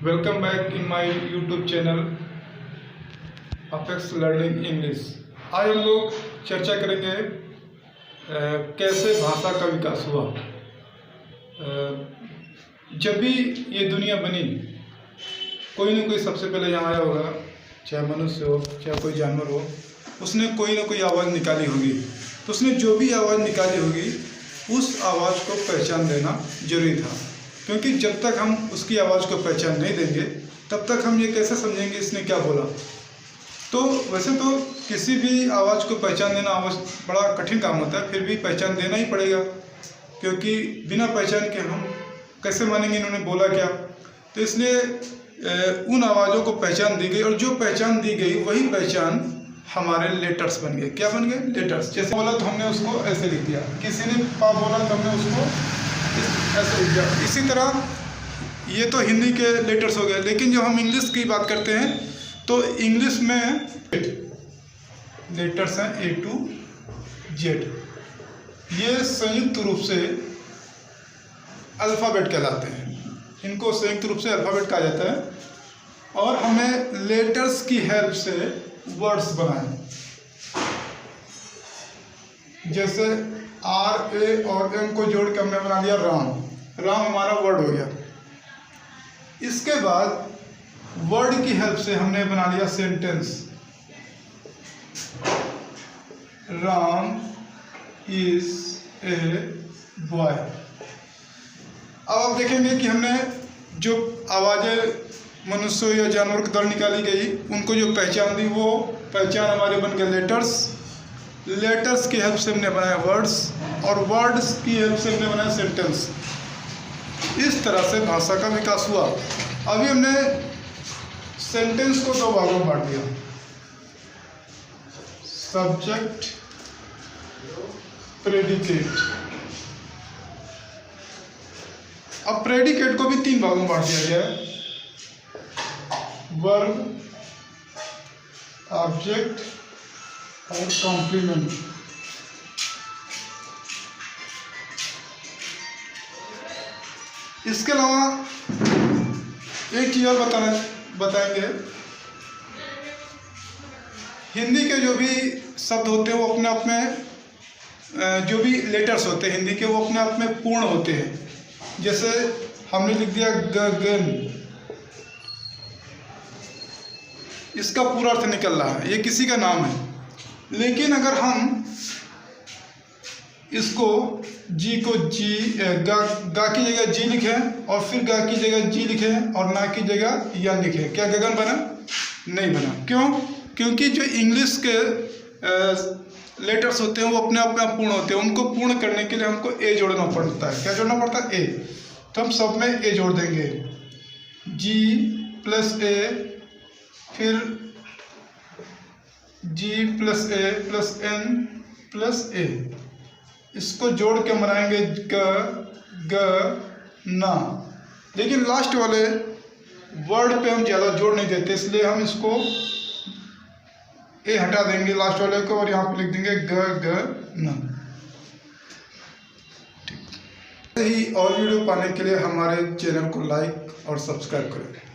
Welcome back in my YouTube channel apex learning English. आज हम लोग चर्चा करेंगे कैसे भाषा का विकास हुआ। जब भी ये दुनिया बनी कोई न कोई सबसे पहले यहाँ आया होगा, चाहे मनुष्य हो चाहे कोई जानवर हो, उसने कोई ना कोई आवाज़ निकाली होगी। तो उसने जो भी आवाज़ निकाली होगी उस आवाज़ को पहचान देना जरूरी था, क्योंकि जब तक हम उसकी आवाज़ को पहचान नहीं देंगे तब तक हम ये कैसे समझेंगे इसने क्या बोला। तो वैसे तो किसी भी आवाज़ को पहचान देना बड़ा कठिन काम होता है, फिर भी पहचान देना ही पड़ेगा, क्योंकि बिना पहचान के हम कैसे मानेंगे इन्होंने बोला क्या। तो इसलिए उन आवाज़ों को पहचान दी गई, और जो पहचान दी गई वही पहचान हमारे लेटर्स बन गए। क्या बन गए? लेटर्स। जैसे बोला तो हमने उसको ऐसे लिख दिया, किसी ने पा बोला तो हमने उसको ऐसे लिख दिया। इसी तरह ये तो हिंदी के लेटर्स हो गए, लेकिन जब हम इंग्लिश की बात करते हैं तो इंग्लिश में लेटर्स हैं A to Z। ये संयुक्त रूप से अल्फ़ाबेट कहलाते हैं, इनको संयुक्त रूप से अल्फ़ाबेट कहा जाता है। और हमें लेटर्स की हेल्प से वर्ड्स बनाए, जैसे R, A और M को जोड़ के हमने बना लिया राम। राम हमारा वर्ड हो गया। इसके बाद वर्ड की हेल्प से हमने बना लिया sentence. Ram is a boy. अब आप देखेंगे कि हमने जो आवाज़ें मनुष्य या जानवर के द्वारा निकाली गई उनको जो पहचान दी, वो पहचान हमारे बन गए लेटर्स। लेटर्स की हेल्प से हमने बनाया वर्ड्स, और वर्ड्स की हेल्प से हमने बनाया सेंटेंस। इस तरह से भाषा का विकास हुआ। अभी हमने सेंटेंस को दो भागों में बांट दिया, सब्जेक्ट, प्रेडिकेट। अब प्रेडिकेट को भी तीन भागों में बांट दिया गया है, वर्ब, ऑब्जेक्ट और कॉम्प्लीमेंट। इसके अलावा एक चीज़ और बताएंगे। हिंदी के जो भी शब्द होते हैं वो अपने आप में, जो भी लेटर्स होते हैं हिंदी के, वो अपने आप में पूर्ण होते हैं। जैसे हमने लिख दिया गगन, इसका पूरा अर्थ निकल रहा है, ये किसी का नाम है। लेकिन अगर हम इसको जी को जी, गा की जगह जी लिखें और फिर गा की जगह जी लिखें और ना की जगह या लिखें, क्या गगन बना? नहीं बना। क्यों? क्योंकि जो इंग्लिश के लेटर्स होते हैं वो अपने आप में पूर्ण होते हैं। उनको पूर्ण करने के लिए हमको ए जोड़ना पड़ता है। क्या जोड़ना पड़ता है? ए। तो हम सब में ए जोड़ देंगे, जी प्लस ए, फिर जी प्लस ए प्लस एन प्लस ए। इसको जोड़ के बनाएंगे ग ना। लेकिन लास्ट वाले वर्ड पे हम ज़्यादा जोड़ नहीं देते, इसलिए हम इसको ए हटा देंगे लास्ट वाले को, और यहाँ पे लिख देंगे ग ना। ठीक। ऐसे ही और वीडियो पाने के लिए हमारे चैनल को लाइक और सब्सक्राइब करें।